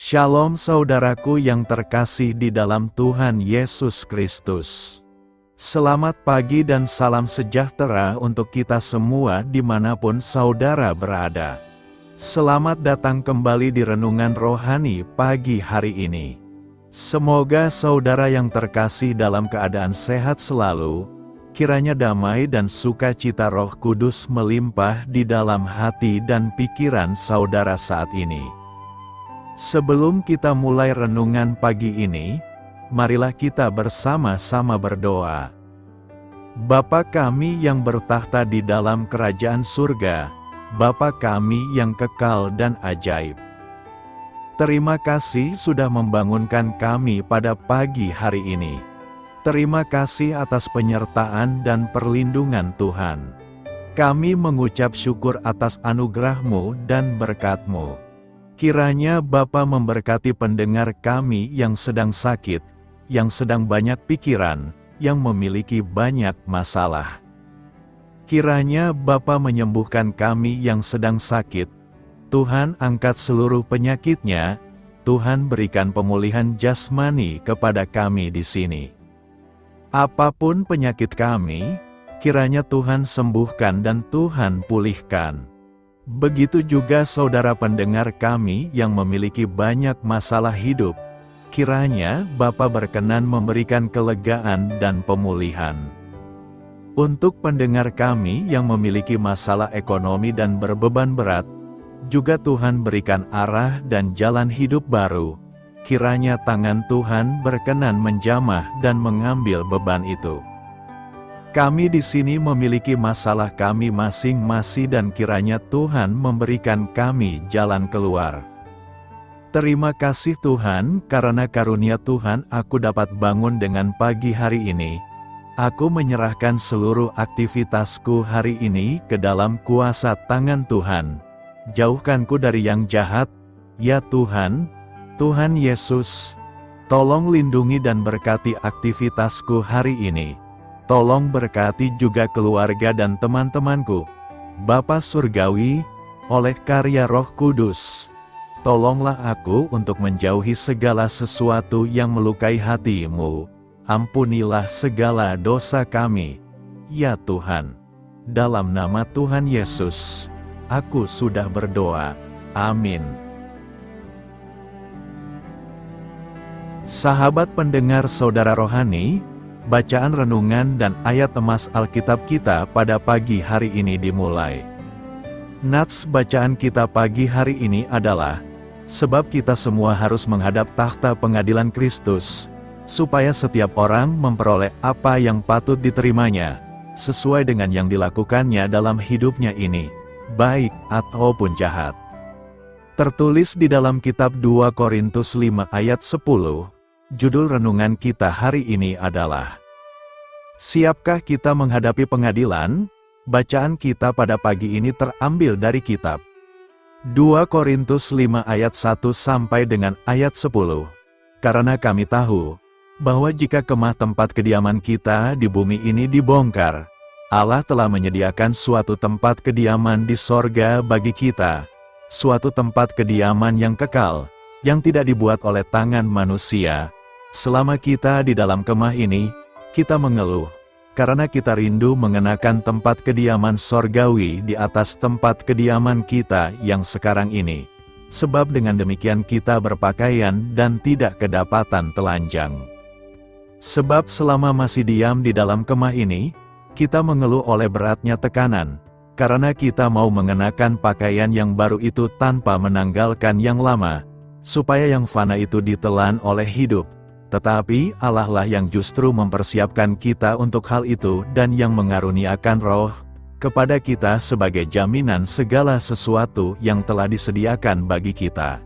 Shalom saudaraku yang terkasih di dalam Tuhan Yesus Kristus. Selamat pagi dan salam sejahtera untuk kita semua dimanapun saudara berada. Selamat datang kembali di Renungan Rohani pagi hari ini. Semoga saudara yang terkasih dalam keadaan sehat selalu, kiranya damai dan sukacita Roh Kudus melimpah di dalam hati dan pikiran saudara saat ini. Sebelum kita mulai renungan pagi ini, marilah kita bersama-sama berdoa. Bapa kami yang bertahta di dalam kerajaan surga, Bapa kami yang kekal dan ajaib. Terima kasih sudah membangunkan kami pada pagi hari ini. Terima kasih atas penyertaan dan perlindungan Tuhan. Kami mengucap syukur atas anugerah-Mu dan berkat-Mu. Kiranya Bapa memberkati pendengar kami yang sedang sakit, yang sedang banyak pikiran, yang memiliki banyak masalah. Kiranya Bapa menyembuhkan kami yang sedang sakit. Tuhan angkat seluruh penyakitnya, Tuhan berikan pemulihan jasmani kepada kami di sini. Apapun penyakit kami, kiranya Tuhan sembuhkan dan Tuhan pulihkan. Begitu juga saudara pendengar kami yang memiliki banyak masalah hidup, kiranya Bapa berkenan memberikan kelegaan dan pemulihan. Untuk pendengar kami yang memiliki masalah ekonomi dan berbeban berat, juga Tuhan berikan arah dan jalan hidup baru. Kiranya tangan Tuhan berkenan menjamah dan mengambil beban itu. Kami di sini memiliki masalah kami masing-masing dan kiranya Tuhan memberikan kami jalan keluar. Terima kasih Tuhan, karena karunia Tuhan aku dapat bangun dengan pagi hari ini. Aku menyerahkan seluruh aktivitasku hari ini ke dalam kuasa tangan Tuhan. Jauhkanku dari yang jahat, ya Tuhan, Tuhan Yesus. Tolong lindungi dan berkati aktivitasku hari ini. Tolong berkati juga keluarga dan teman-temanku. Bapa Surgawi, oleh karya Roh Kudus, tolonglah aku untuk menjauhi segala sesuatu yang melukai hati-Mu. Ampunilah segala dosa kami, ya Tuhan. Dalam nama Tuhan Yesus, aku sudah berdoa. Amin. Sahabat pendengar saudara rohani, bacaan renungan dan ayat emas Alkitab kita pada pagi hari ini dimulai. Nats bacaan kita pagi hari ini adalah, sebab kita semua harus menghadap takhta pengadilan Kristus, supaya setiap orang memperoleh apa yang patut diterimanya, sesuai dengan yang dilakukannya dalam hidupnya ini, baik ataupun jahat. Tertulis di dalam kitab 2 Korintus 5 ayat 10, judul renungan kita hari ini adalah, Siapkah kita menghadapi pengadilan? Bacaan kita pada pagi ini terambil dari kitab 2 Korintus 5 ayat 1 sampai dengan ayat 10. Karena kami tahu, bahwa jika kemah tempat kediaman kita di bumi ini dibongkar, Allah telah menyediakan suatu tempat kediaman di sorga bagi kita, suatu tempat kediaman yang kekal, yang tidak dibuat oleh tangan manusia. Selama kita di dalam kemah ini, kita mengeluh, karena kita rindu mengenakan tempat kediaman sorgawi di atas tempat kediaman kita yang sekarang ini. Sebab dengan demikian kita berpakaian dan tidak kedapatan telanjang. Sebab selama masih diam di dalam kemah ini, kita mengeluh oleh beratnya tekanan, karena kita mau mengenakan pakaian yang baru itu tanpa menanggalkan yang lama, supaya yang fana itu ditelan oleh hidup. Tetapi Allah lah yang justru mempersiapkan kita untuk hal itu dan yang mengaruniakan Roh kepada kita sebagai jaminan segala sesuatu yang telah disediakan bagi kita.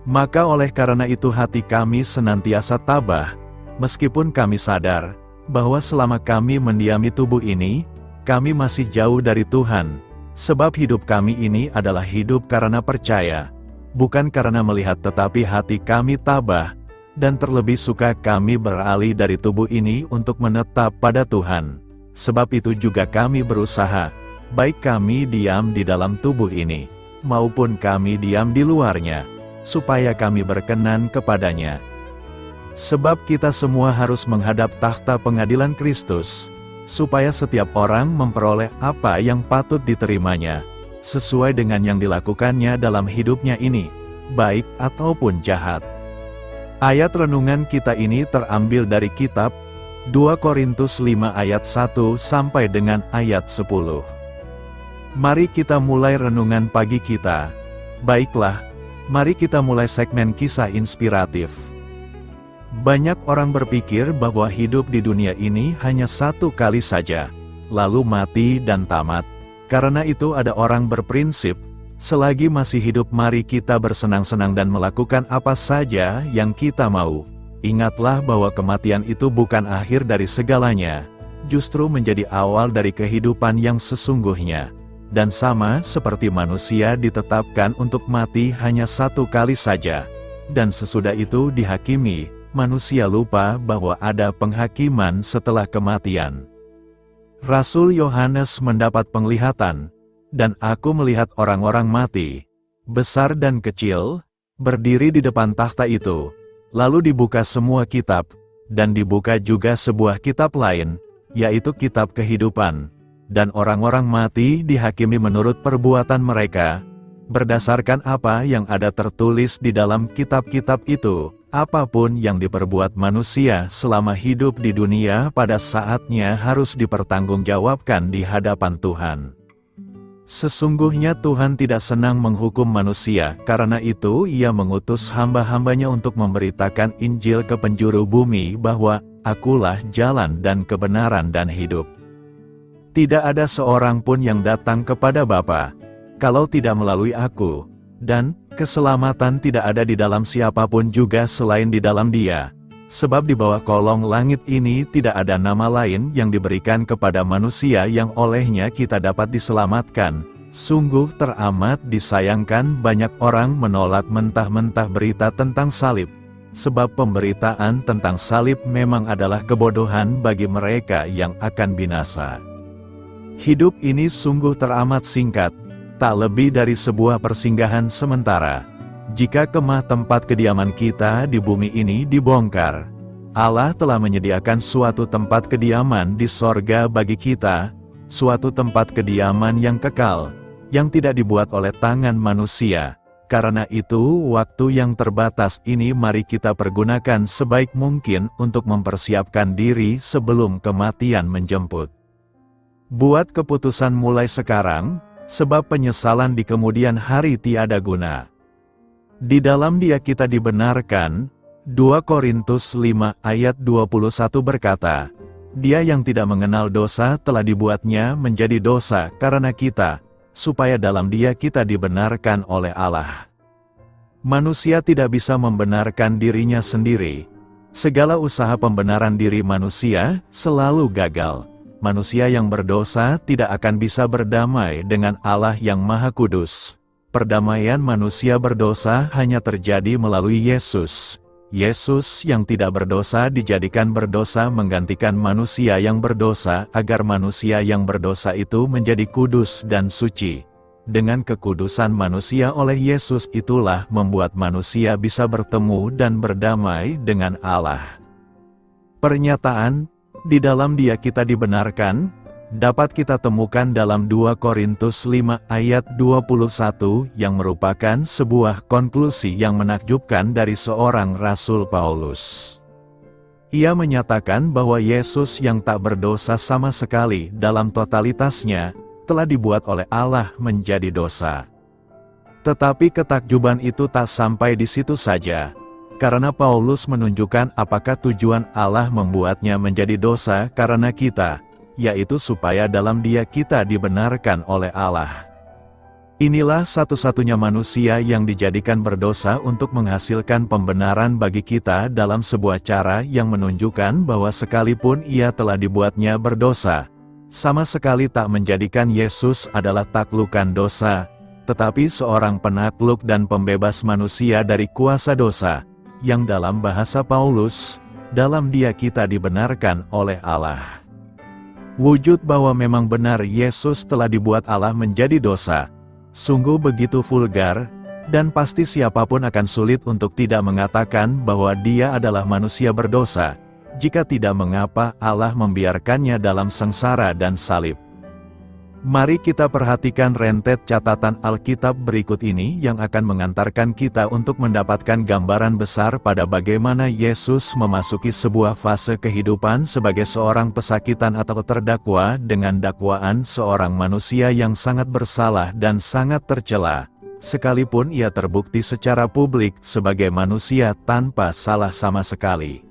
Maka oleh karena itu hati kami senantiasa tabah, meskipun kami sadar bahwa selama kami mendiami tubuh ini, kami masih jauh dari Tuhan, sebab hidup kami ini adalah hidup karena percaya, bukan karena melihat, tetapi hati kami tabah, dan terlebih suka kami beralih dari tubuh ini untuk menetap pada Tuhan. Sebab itu juga kami berusaha, baik kami diam di dalam tubuh ini, maupun kami diam di luarnya, supaya kami berkenan kepadanya. Sebab kita semua harus menghadap takhta pengadilan Kristus, supaya setiap orang memperoleh apa yang patut diterimanya, sesuai dengan yang dilakukannya dalam hidupnya ini, baik ataupun jahat. Ayat renungan kita ini terambil dari kitab 2 Korintus 5 ayat 1 sampai dengan ayat 10. Mari kita mulai renungan pagi kita. Baiklah, mari kita mulai segmen kisah inspiratif. Banyak orang berpikir bahwa hidup di dunia ini hanya satu kali saja, lalu mati dan tamat. Karena itu ada orang berprinsip, selagi masih hidup mari kita bersenang-senang dan melakukan apa saja yang kita mau. Ingatlah bahwa kematian itu bukan akhir dari segalanya, justru menjadi awal dari kehidupan yang sesungguhnya. Dan sama seperti manusia ditetapkan untuk mati hanya satu kali saja, dan sesudah itu dihakimi, manusia lupa bahwa ada penghakiman setelah kematian. Rasul Yohanes mendapat penglihatan, dan aku melihat orang-orang mati, besar dan kecil, berdiri di depan takhta itu. Lalu dibuka semua kitab, dan dibuka juga sebuah kitab lain, yaitu kitab kehidupan. Dan orang-orang mati dihakimi menurut perbuatan mereka, berdasarkan apa yang ada tertulis di dalam kitab-kitab itu. Apapun yang diperbuat manusia selama hidup di dunia pada saatnya harus dipertanggungjawabkan di hadapan Tuhan. Sesungguhnya Tuhan tidak senang menghukum manusia, karena itu Ia mengutus hamba-hambanya untuk memberitakan Injil ke penjuru bumi bahwa, Akulah jalan dan kebenaran dan hidup. Tidak ada seorang pun yang datang kepada Bapa, kalau tidak melalui aku, dan keselamatan tidak ada di dalam siapapun juga selain di dalam Dia. Sebab di bawah kolong langit ini tidak ada nama lain yang diberikan kepada manusia yang olehnya kita dapat diselamatkan. Sungguh teramat disayangkan banyak orang menolak mentah-mentah berita tentang salib. Sebab pemberitaan tentang salib memang adalah kebodohan bagi mereka yang akan binasa. Hidup ini sungguh teramat singkat, tak lebih dari sebuah persinggahan sementara. Jika kemah tempat kediaman kita di bumi ini dibongkar, Allah telah menyediakan suatu tempat kediaman di sorga bagi kita, suatu tempat kediaman yang kekal, yang tidak dibuat oleh tangan manusia. Karena itu, waktu yang terbatas ini mari kita pergunakan sebaik mungkin untuk mempersiapkan diri sebelum kematian menjemput. Buat keputusan mulai sekarang, sebab penyesalan di kemudian hari tiada guna. Di dalam Dia kita dibenarkan. 2 Korintus 5 ayat 21 berkata, Dia yang tidak mengenal dosa telah dibuatnya menjadi dosa karena kita, supaya dalam Dia kita dibenarkan oleh Allah. Manusia tidak bisa membenarkan dirinya sendiri. Segala usaha pembenaran diri manusia selalu gagal. Manusia yang berdosa tidak akan bisa berdamai dengan Allah yang Maha Kudus. Perdamaian manusia berdosa hanya terjadi melalui Yesus. Yesus yang tidak berdosa dijadikan berdosa menggantikan manusia yang berdosa agar manusia yang berdosa itu menjadi kudus dan suci. Dengan kekudusan manusia oleh Yesus itulah membuat manusia bisa bertemu dan berdamai dengan Allah. Pernyataan, di dalam Dia kita dibenarkan, dapat kita temukan dalam 2 Korintus 5 ayat 21 yang merupakan sebuah konklusi yang menakjubkan dari seorang Rasul Paulus. Ia menyatakan bahwa Yesus yang tak berdosa sama sekali dalam totalitasnya, telah dibuat oleh Allah menjadi dosa. Tetapi ketakjuban itu tak sampai di situ saja. Karena Paulus menunjukkan apakah tujuan Allah membuatnya menjadi dosa karena kita, yaitu supaya dalam Dia kita dibenarkan oleh Allah. Inilah satu-satunya manusia yang dijadikan berdosa untuk menghasilkan pembenaran bagi kita dalam sebuah cara yang menunjukkan bahwa sekalipun Ia telah dibuatnya berdosa, sama sekali tak menjadikan Yesus adalah taklukan dosa, tetapi seorang penakluk dan pembebas manusia dari kuasa dosa, yang dalam bahasa Paulus, dalam Dia kita dibenarkan oleh Allah. Wujud bahwa memang benar Yesus telah dibuat Allah menjadi dosa, sungguh begitu vulgar, Dan pasti siapapun akan sulit untuk tidak mengatakan bahwa dia adalah manusia berdosa, jika tidak mengapa Allah membiarkannya dalam sengsara dan salib. Mari kita perhatikan rentet catatan Alkitab berikut ini yang akan mengantarkan kita untuk mendapatkan gambaran besar pada bagaimana Yesus memasuki sebuah fase kehidupan sebagai seorang pesakitan atau terdakwa dengan dakwaan seorang manusia yang sangat bersalah dan sangat tercela, sekalipun ia terbukti secara publik sebagai manusia tanpa salah sama sekali.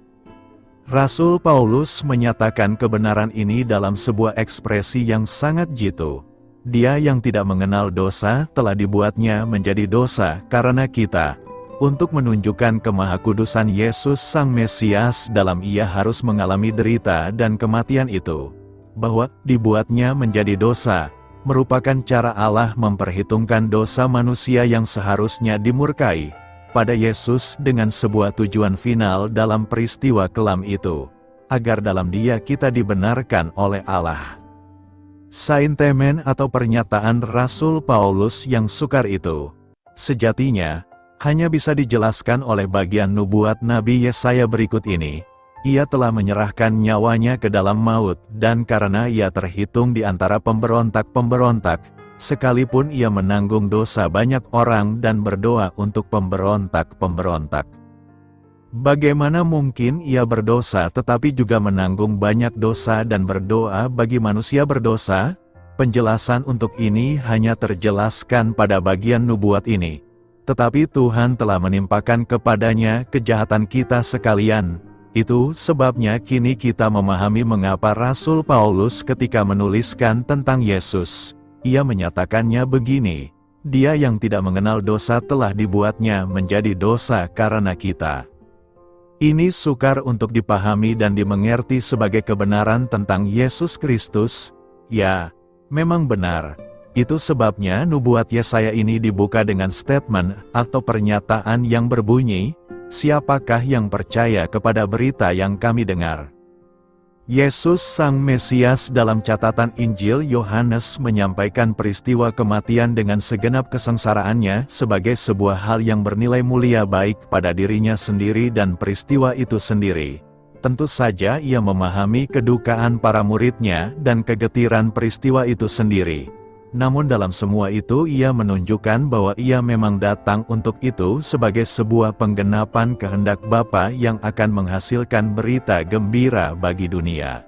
Rasul Paulus menyatakan kebenaran ini dalam sebuah ekspresi yang sangat jitu. Dia yang tidak mengenal dosa telah dibuatnya menjadi dosa karena kita, untuk menunjukkan kemahakudusan Yesus Sang Mesias dalam ia harus mengalami derita dan kematian itu. Bahwa dibuatnya menjadi dosa, merupakan cara Allah memperhitungkan dosa manusia yang seharusnya dimurkai pada Yesus dengan sebuah tujuan final dalam peristiwa kelam itu, agar dalam dia kita dibenarkan oleh Allah. Saintemen atau pernyataan Rasul Paulus yang sukar itu, sejatinya, hanya bisa dijelaskan oleh bagian nubuat Nabi Yesaya berikut ini. Ia telah menyerahkan nyawanya ke dalam maut, dan karena ia terhitung di antara pemberontak-pemberontak, sekalipun ia menanggung dosa banyak orang dan berdoa untuk pemberontak-pemberontak. Bagaimana mungkin ia berdosa tetapi juga menanggung banyak dosa dan berdoa bagi manusia berdosa? Penjelasan untuk ini hanya terjelaskan pada bagian nubuat ini. Tetapi Tuhan telah menimpakan kepadanya kejahatan kita sekalian. Itu sebabnya kini kita memahami mengapa Rasul Paulus ketika menuliskan tentang Yesus, ia menyatakannya begini, dia yang tidak mengenal dosa telah dibuatnya menjadi dosa karena kita. Ini sukar untuk dipahami dan dimengerti sebagai kebenaran tentang Yesus Kristus. Ya, memang benar. Itu sebabnya nubuat Yesaya ini dibuka dengan statement atau pernyataan yang berbunyi, siapakah yang percaya kepada berita yang kami dengar? Yesus Sang Mesias dalam catatan Injil Yohanes menyampaikan peristiwa kematian dengan segenap kesengsaraannya sebagai sebuah hal yang bernilai mulia baik pada dirinya sendiri dan peristiwa itu sendiri. Tentu saja ia memahami kedukaan para muridnya dan kegetiran peristiwa itu sendiri. Namun dalam semua itu ia menunjukkan bahwa ia memang datang untuk itu sebagai sebuah penggenapan kehendak Bapa yang akan menghasilkan berita gembira bagi dunia.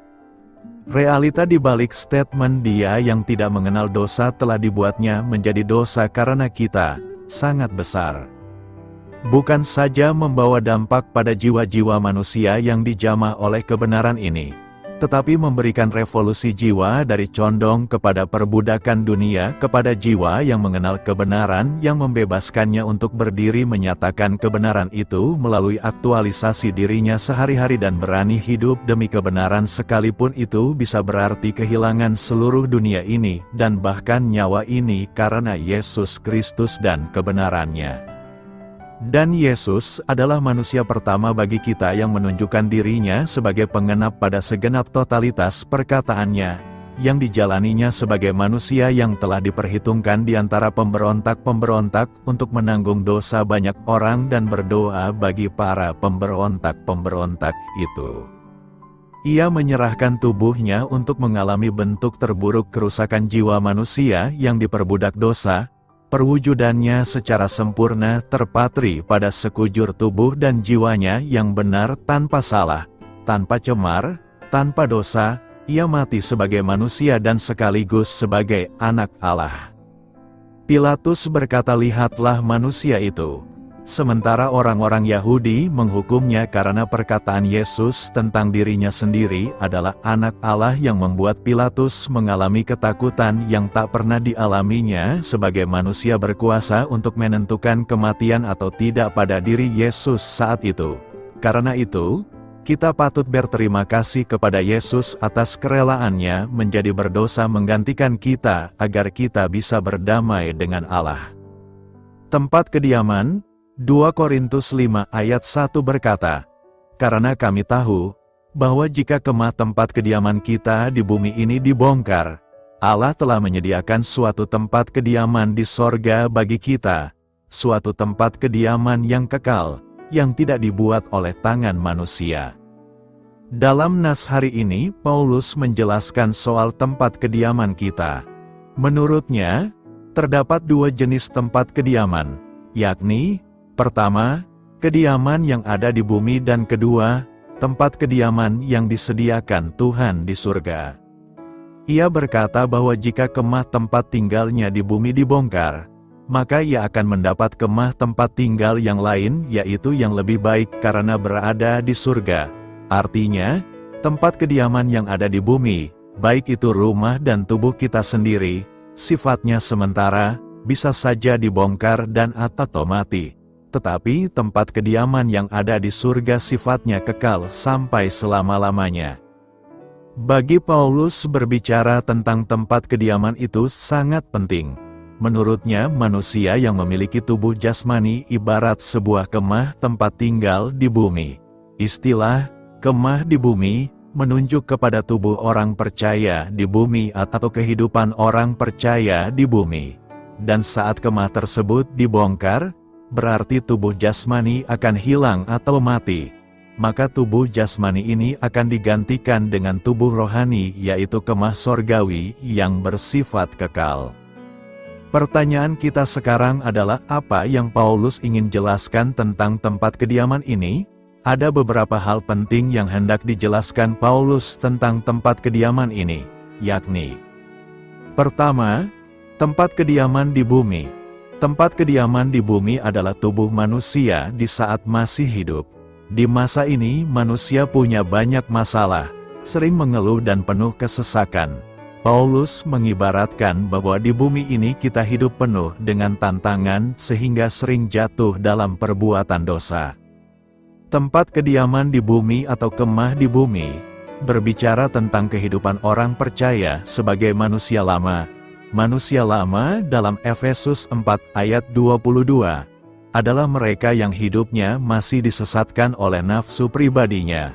Realita di balik statement dia yang tidak mengenal dosa telah dibuatnya menjadi dosa karena kita, sangat besar. Bukan saja membawa dampak pada jiwa-jiwa manusia yang dijamah oleh kebenaran ini, tetapi memberikan revolusi jiwa dari condong kepada perbudakan dunia kepada jiwa yang mengenal kebenaran yang membebaskannya untuk berdiri menyatakan kebenaran itu melalui aktualisasi dirinya sehari-hari dan berani hidup demi kebenaran sekalipun itu bisa berarti kehilangan seluruh dunia ini dan bahkan nyawa ini karena Yesus Kristus dan kebenarannya. Dan Yesus adalah manusia pertama bagi kita yang menunjukkan dirinya sebagai penggenap pada segenap totalitas perkataannya, yang dijalaninya sebagai manusia yang telah diperhitungkan di antara pemberontak-pemberontak untuk menanggung dosa banyak orang dan berdoa bagi para pemberontak-pemberontak itu. Ia menyerahkan tubuhnya untuk mengalami bentuk terburuk kerusakan jiwa manusia yang diperbudak dosa. Perwujudannya secara sempurna terpatri pada sekujur tubuh dan jiwanya yang benar tanpa salah, tanpa cemar, tanpa dosa, ia mati sebagai manusia dan sekaligus sebagai anak Allah. Pilatus berkata, lihatlah manusia itu. Sementara orang-orang Yahudi menghukumnya karena perkataan Yesus tentang dirinya sendiri adalah anak Allah yang membuat Pilatus mengalami ketakutan yang tak pernah dialaminya sebagai manusia berkuasa untuk menentukan kematian atau tidak pada diri Yesus saat itu. Karena itu, kita patut berterima kasih kepada Yesus atas kerelaannya menjadi berdosa menggantikan kita agar kita bisa berdamai dengan Allah. Tempat kediaman 2 Korintus 5 ayat 1 berkata, karena kami tahu, bahwa jika kemah tempat kediaman kita di bumi ini dibongkar, Allah telah menyediakan suatu tempat kediaman di sorga bagi kita, suatu tempat kediaman yang kekal, yang tidak dibuat oleh tangan manusia. Dalam nas hari ini, Paulus menjelaskan soal tempat kediaman kita. Menurutnya, terdapat dua jenis tempat kediaman, yakni, pertama, kediaman yang ada di bumi dan kedua, tempat kediaman yang disediakan Tuhan di surga. Ia berkata bahwa jika kemah tempat tinggalnya di bumi dibongkar, maka ia akan mendapat kemah tempat tinggal yang lain, yaitu yang lebih baik karena berada di surga. Artinya, tempat kediaman yang ada di bumi, baik itu rumah dan tubuh kita sendiri, sifatnya sementara, bisa saja dibongkar dan atau mati. Tetapi tempat kediaman yang ada di surga sifatnya kekal sampai selama-lamanya. Bagi Paulus, berbicara tentang tempat kediaman itu sangat penting. Menurutnya, manusia yang memiliki tubuh jasmani ibarat sebuah kemah tempat tinggal di bumi. Istilah kemah di bumi menunjuk kepada tubuh orang percaya di bumi atau kehidupan orang percaya di bumi. Dan saat kemah tersebut dibongkar, berarti tubuh jasmani akan hilang atau mati. Maka tubuh jasmani ini akan digantikan dengan tubuh rohani, yaitu kemah sorgawi yang bersifat kekal. Pertanyaan kita sekarang adalah, apa yang Paulus ingin jelaskan tentang tempat kediaman ini? Ada beberapa hal penting yang hendak dijelaskan Paulus tentang tempat kediaman ini, yakni: pertama, tempat kediaman di bumi. Tempat kediaman di bumi adalah tubuh manusia di saat masih hidup. Di masa ini, manusia punya banyak masalah, sering mengeluh dan penuh kesesakan. Paulus mengibaratkan bahwa di bumi ini kita hidup penuh dengan tantangan sehingga sering jatuh dalam perbuatan dosa. Tempat kediaman di bumi atau kemah di bumi berbicara tentang kehidupan orang percaya sebagai manusia lama. Manusia lama dalam Efesus 4 ayat 22 adalah mereka yang hidupnya masih disesatkan oleh nafsu pribadinya.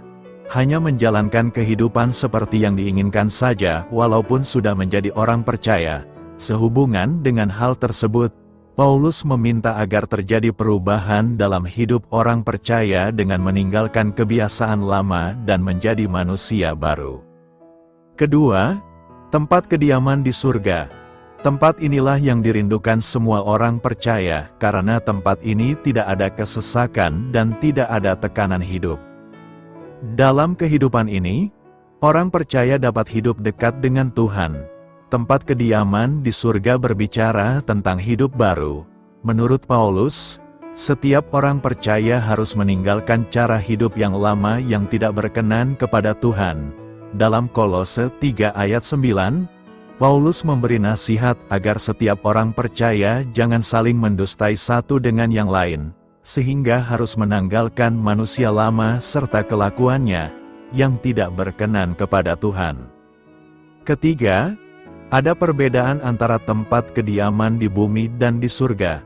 Hanya menjalankan kehidupan seperti yang diinginkan saja walaupun sudah menjadi orang percaya. Sehubungan dengan hal tersebut, Paulus meminta agar terjadi perubahan dalam hidup orang percaya dengan meninggalkan kebiasaan lama dan menjadi manusia baru. Kedua, tempat kediaman di surga. Tempat inilah yang dirindukan semua orang percaya, karena tempat ini tidak ada kesesakan dan tidak ada tekanan hidup. Dalam kehidupan ini, orang percaya dapat hidup dekat dengan Tuhan. Tempat kediaman di surga berbicara tentang hidup baru. Menurut Paulus, setiap orang percaya harus meninggalkan cara hidup yang lama yang tidak berkenan kepada Tuhan. Dalam Kolose 3 ayat 9, Paulus memberi nasihat agar setiap orang percaya jangan saling mendustai satu dengan yang lain, sehingga harus menanggalkan manusia lama serta kelakuannya yang tidak berkenan kepada Tuhan. Ketiga, ada perbedaan antara tempat kediaman di bumi dan di surga.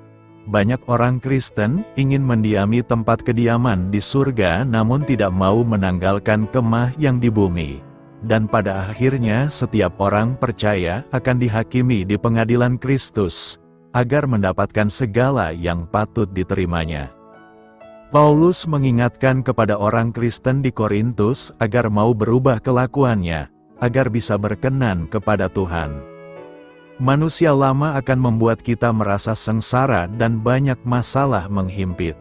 Banyak orang Kristen ingin mendiami tempat kediaman di surga namun tidak mau menanggalkan kemah yang di bumi. Dan pada akhirnya setiap orang percaya akan dihakimi di pengadilan Kristus, agar mendapatkan segala yang patut diterimanya. Paulus mengingatkan kepada orang Kristen di Korintus agar mau berubah kelakuannya, agar bisa berkenan kepada Tuhan. Manusia lama akan membuat kita merasa sengsara dan banyak masalah menghimpit.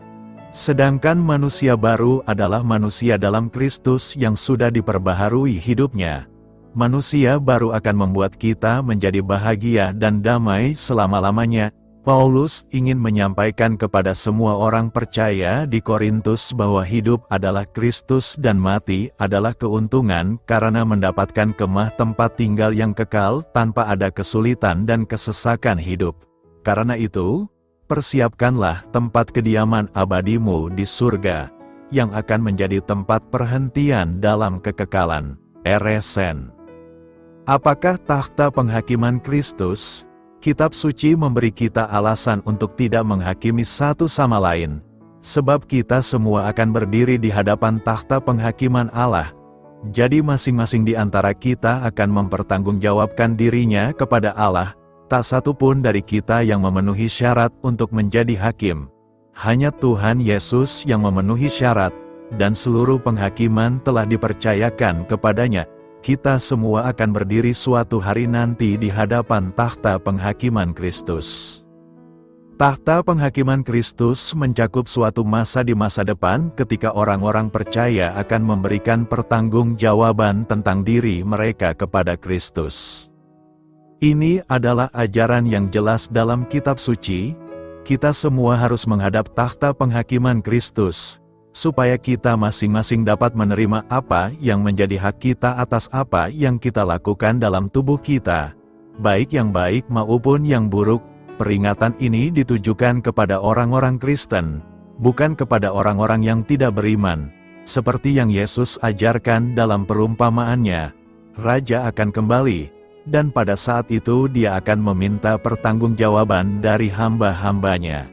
Sedangkan manusia baru adalah manusia dalam Kristus yang sudah diperbaharui hidupnya. Manusia baru akan membuat kita menjadi bahagia dan damai selama-lamanya. Paulus ingin menyampaikan kepada semua orang percaya di Korintus bahwa hidup adalah Kristus dan mati adalah keuntungan karena mendapatkan kemah tempat tinggal yang kekal tanpa ada kesulitan dan kesesakan hidup. Karena itu, persiapkanlah tempat kediaman abadimu di surga, yang akan menjadi tempat perhentian dalam kekekalan. R.S.N. Apakah takhta penghakiman Kristus? Kitab suci memberi kita alasan untuk tidak menghakimi satu sama lain, sebab kita semua akan berdiri di hadapan takhta penghakiman Allah. Jadi masing-masing di antara kita akan mempertanggungjawabkan dirinya kepada Allah, Tak satu pun dari kita yang memenuhi syarat untuk menjadi hakim. Hanya Tuhan Yesus yang memenuhi syarat, dan seluruh penghakiman telah dipercayakan kepadanya. Kita semua akan berdiri suatu hari nanti di hadapan takhta penghakiman Kristus. Takhta penghakiman Kristus mencakup suatu masa di masa depan ketika orang-orang percaya akan memberikan pertanggungjawaban tentang diri mereka kepada Kristus. Ini adalah ajaran yang jelas dalam kitab suci. Kita semua harus menghadap takhta penghakiman Kristus, supaya kita masing-masing dapat menerima apa yang menjadi hak kita atas apa yang kita lakukan dalam tubuh kita, baik yang baik maupun yang buruk. Peringatan ini ditujukan kepada orang-orang Kristen, bukan kepada orang-orang yang tidak beriman. Seperti yang Yesus ajarkan dalam perumpamaannya, Raja akan kembali, dan pada saat itu dia akan meminta pertanggungjawaban dari hamba-hambanya.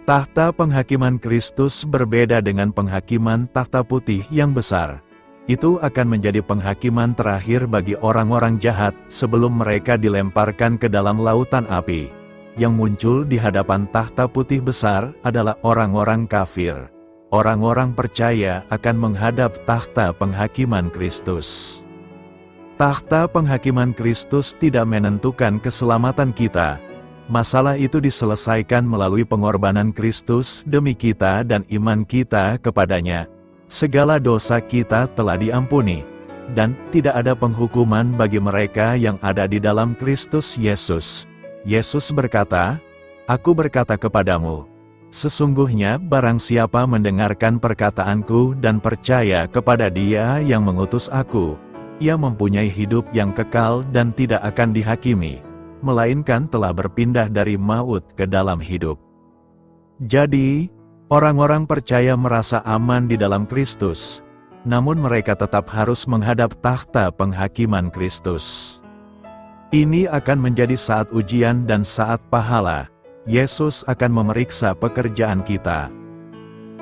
Takhta penghakiman Kristus berbeda dengan penghakiman takhta putih yang besar. Itu akan menjadi penghakiman terakhir bagi orang-orang jahat sebelum mereka dilemparkan ke dalam lautan api. Yang muncul di hadapan takhta putih besar adalah orang-orang kafir. Orang-orang percaya akan menghadap takhta penghakiman Kristus. Takhta penghakiman Kristus tidak menentukan keselamatan kita. Masalah itu diselesaikan melalui pengorbanan Kristus demi kita dan iman kita kepadanya. Segala dosa kita telah diampuni, dan tidak ada penghukuman bagi mereka yang ada di dalam Kristus Yesus. Yesus berkata, "Aku berkata kepadamu, sesungguhnya barang siapa mendengarkan perkataanku dan percaya kepada Dia yang mengutus aku, ia mempunyai hidup yang kekal dan tidak akan dihakimi, melainkan telah berpindah dari maut ke dalam hidup." Jadi, orang-orang percaya merasa aman di dalam Kristus, namun mereka tetap harus menghadap takhta penghakiman Kristus. Ini akan menjadi saat ujian dan saat pahala. Yesus akan memeriksa pekerjaan kita.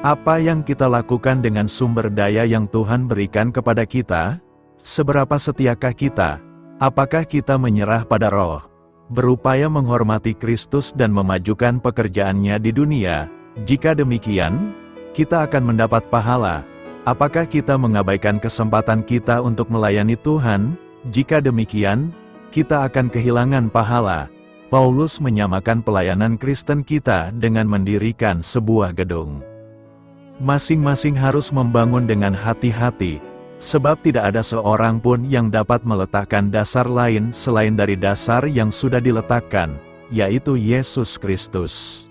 Apa yang kita lakukan dengan sumber daya yang Tuhan berikan kepada kita? Seberapa setiakah kita? Apakah kita menyerah pada Roh, berupaya menghormati Kristus dan memajukan pekerjaannya di dunia? Jika demikian, kita akan mendapat pahala. Apakah kita mengabaikan kesempatan kita untuk melayani Tuhan? Jika demikian, kita akan kehilangan pahala. Paulus menyamakan pelayanan Kristen kita dengan mendirikan sebuah gedung. Masing-masing harus membangun dengan hati-hati, sebab tidak ada seorang pun yang dapat meletakkan dasar lain selain dari dasar yang sudah diletakkan, yaitu Yesus Kristus.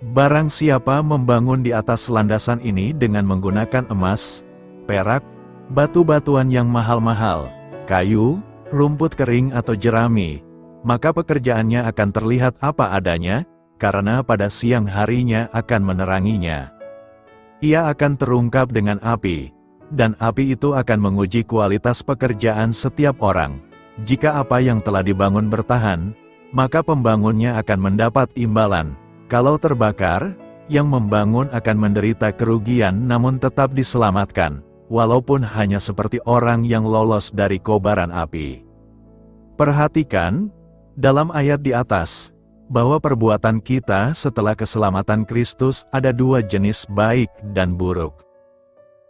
Barang siapa membangun di atas landasan ini dengan menggunakan emas, perak, batu-batuan yang mahal-mahal, kayu, rumput kering atau jerami, maka pekerjaannya akan terlihat apa adanya, karena pada siang harinya akan meneranginya. Ia akan terungkap dengan api, dan api itu akan menguji kualitas pekerjaan setiap orang. Jika apa yang telah dibangun bertahan, maka pembangunnya akan mendapat imbalan. Kalau terbakar, yang membangun akan menderita kerugian namun tetap diselamatkan, walaupun hanya seperti orang yang lolos dari kobaran api. Perhatikan, dalam ayat di atas, bahwa perbuatan kita setelah keselamatan Kristus ada dua jenis, baik dan buruk.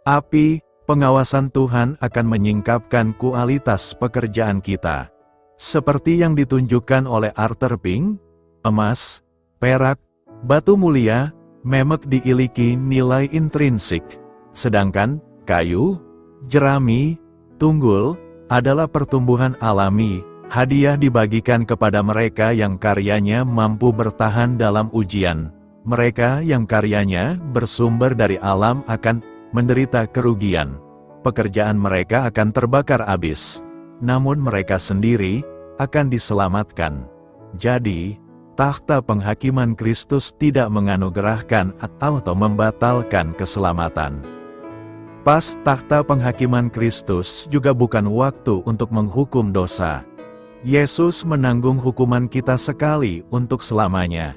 Api, pengawasan Tuhan akan menyingkapkan kualitas pekerjaan kita. Seperti yang ditunjukkan oleh Arthur Pink, emas, perak, batu mulia, memang diiliki nilai intrinsik, sedangkan kayu, jerami, tunggul, adalah pertumbuhan alami. Hadiah dibagikan kepada mereka yang karyanya mampu bertahan dalam ujian. Mereka yang karyanya bersumber dari alam akan menderita kerugian. Pekerjaan mereka akan terbakar habis, namun mereka sendiri akan diselamatkan. Jadi, takhta penghakiman Kristus tidak menganugerahkan atau membatalkan keselamatan. Pas takhta penghakiman Kristus juga bukan waktu untuk menghukum dosa. Yesus menanggung hukuman kita sekali untuk selamanya.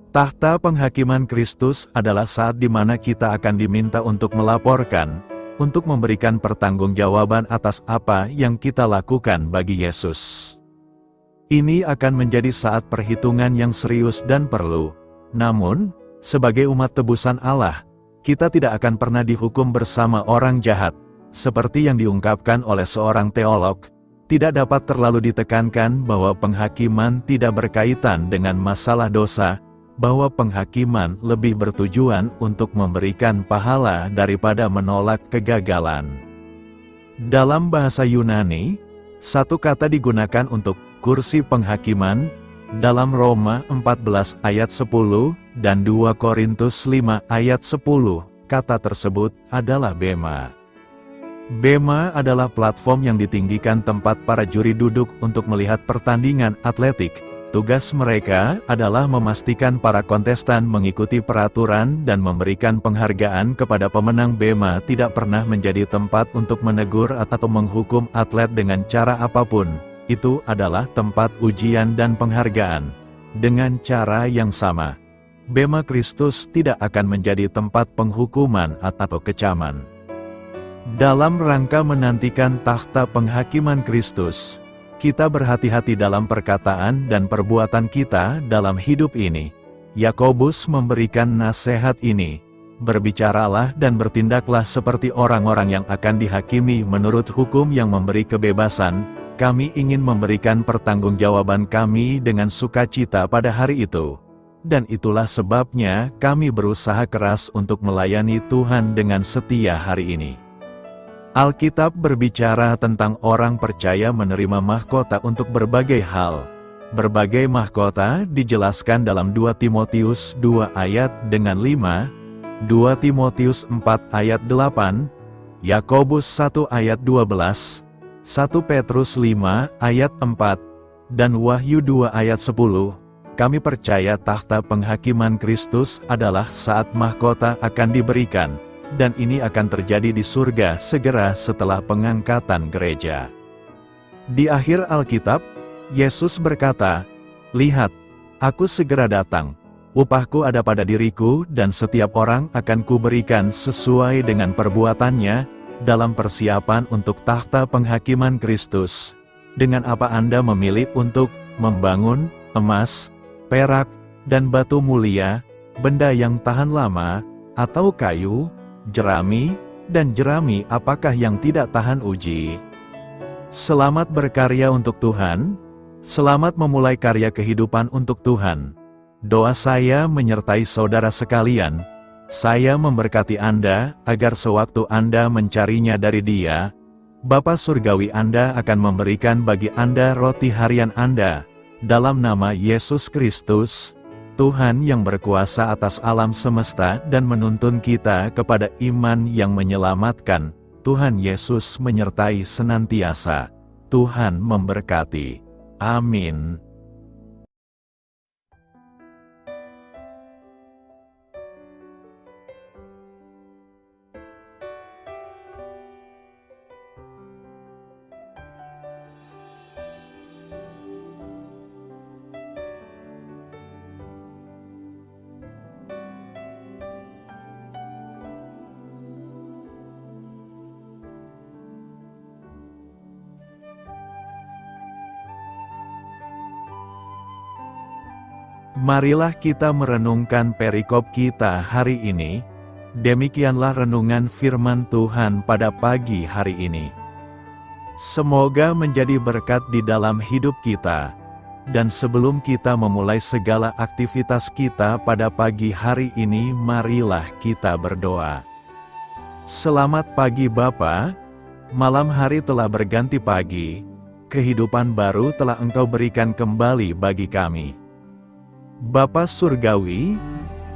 Takhta penghakiman Kristus adalah saat di mana kita akan diminta untuk melaporkan, untuk memberikan pertanggungjawaban atas apa yang kita lakukan bagi Yesus. Ini akan menjadi saat perhitungan yang serius dan perlu. Namun, sebagai umat tebusan Allah, kita tidak akan pernah dihukum bersama orang jahat. Seperti yang diungkapkan oleh seorang teolog, tidak dapat terlalu ditekankan bahwa penghakiman tidak berkaitan dengan masalah dosa, bahwa penghakiman lebih bertujuan untuk memberikan pahala daripada menolak kegagalan. Dalam bahasa Yunani, satu kata digunakan untuk kursi penghakiman, dalam Roma 14 ayat 10 dan 2 Korintus 5 ayat 10, kata tersebut adalah bema. Bema adalah platform yang ditinggikan tempat para juri duduk untuk melihat pertandingan atletik. Tugas mereka adalah memastikan para kontestan mengikuti peraturan dan memberikan penghargaan kepada pemenang. Bema tidak pernah menjadi tempat untuk menegur atau menghukum atlet dengan cara apapun. Itu adalah tempat ujian dan penghargaan. Dengan cara yang sama, bema Kristus tidak akan menjadi tempat penghukuman atau kecaman. Dalam rangka menantikan takhta penghakiman Kristus, kita berhati-hati dalam perkataan dan perbuatan kita dalam hidup ini. Yakobus memberikan nasihat ini, berbicaralah dan bertindaklah seperti orang-orang yang akan dihakimi menurut hukum yang memberi kebebasan. Kami ingin memberikan pertanggungjawaban kami dengan sukacita pada hari itu. Dan itulah sebabnya kami berusaha keras untuk melayani Tuhan dengan setia hari ini. Alkitab berbicara tentang orang percaya menerima mahkota untuk berbagai hal. Berbagai mahkota dijelaskan dalam 2 Timotius 2 ayat dengan 5, 2 Timotius 4 ayat 8, Yakobus 1 ayat 12, 1 Petrus 5 ayat 4, dan Wahyu 2 ayat 10. Kami percaya takhta penghakiman Kristus adalah saat mahkota akan diberikan. Dan ini akan terjadi di surga segera setelah pengangkatan gereja. Di akhir Alkitab, Yesus berkata, "Lihat, aku segera datang. Upahku ada pada diriku dan setiap orang akan kuberikan sesuai dengan perbuatannya." Dalam persiapan untuk takhta penghakiman Kristus, dengan apa Anda memilih untuk membangun emas, perak, dan batu mulia, benda yang tahan lama, atau kayu, jerami, dan jerami apakah yang tidak tahan uji? Selamat berkarya untuk Tuhan, selamat memulai karya kehidupan untuk Tuhan. Doa saya menyertai saudara sekalian, saya memberkati Anda agar sewaktu Anda mencarinya dari Dia, Bapa Surgawi Anda akan memberikan bagi Anda roti harian Anda. Dalam nama Yesus Kristus, Tuhan yang berkuasa atas alam semesta dan menuntun kita kepada iman yang menyelamatkan, Tuhan Yesus menyertai senantiasa. Tuhan memberkati. Amin. Marilah kita merenungkan perikop kita hari ini. Demikianlah renungan firman Tuhan pada pagi hari ini. Semoga menjadi berkat di dalam hidup kita. Dan sebelum kita memulai segala aktivitas kita pada pagi hari ini, marilah kita berdoa. Selamat pagi Bapa, malam hari telah berganti pagi, kehidupan baru telah Engkau berikan kembali bagi kami. Bapa Surgawi,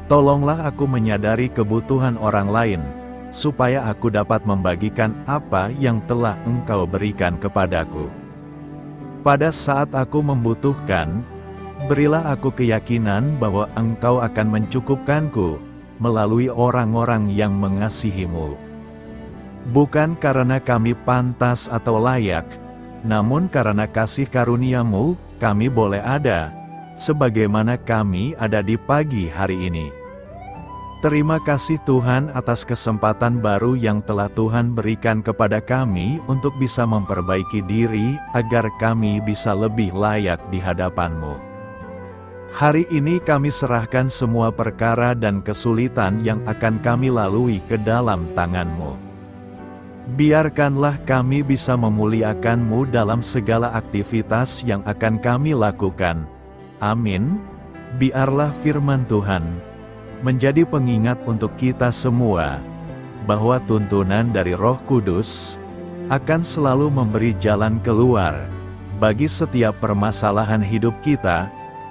tolonglah aku menyadari kebutuhan orang lain, supaya aku dapat membagikan apa yang telah Engkau berikan kepadaku. Pada saat aku membutuhkan, berilah aku keyakinan bahwa Engkau akan mencukupkanku, melalui orang-orang yang mengasihi-Mu. Bukan karena kami pantas atau layak, namun karena kasih karunia-Mu, kami boleh ada, sebagaimana kami ada di pagi hari ini. Terima kasih Tuhan atas kesempatan baru yang telah Tuhan berikan kepada kami untuk bisa memperbaiki diri, agar kami bisa lebih layak di hadapan-Mu. Hari ini kami serahkan semua perkara dan kesulitan yang akan kami lalui ke dalam tangan-Mu. Biarkanlah kami bisa memuliakan-Mu dalam segala aktivitas yang akan kami lakukan. Amin. Biarlah firman Tuhan menjadi pengingat untuk kita semua, bahwa tuntunan dari Roh Kudus akan selalu memberi jalan keluar bagi setiap permasalahan hidup kita,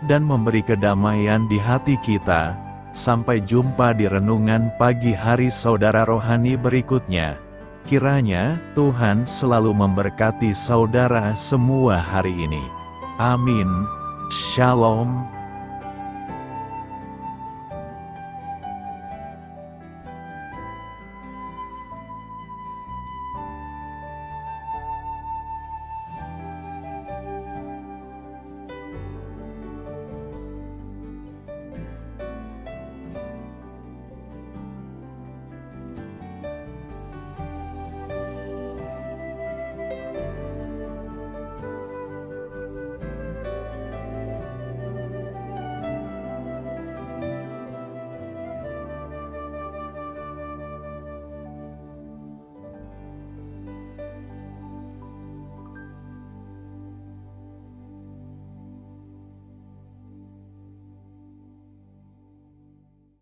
dan memberi kedamaian di hati kita. Sampai jumpa di renungan pagi hari saudara rohani berikutnya. Kiranya Tuhan selalu memberkati saudara semua hari ini. Amin. Shalom.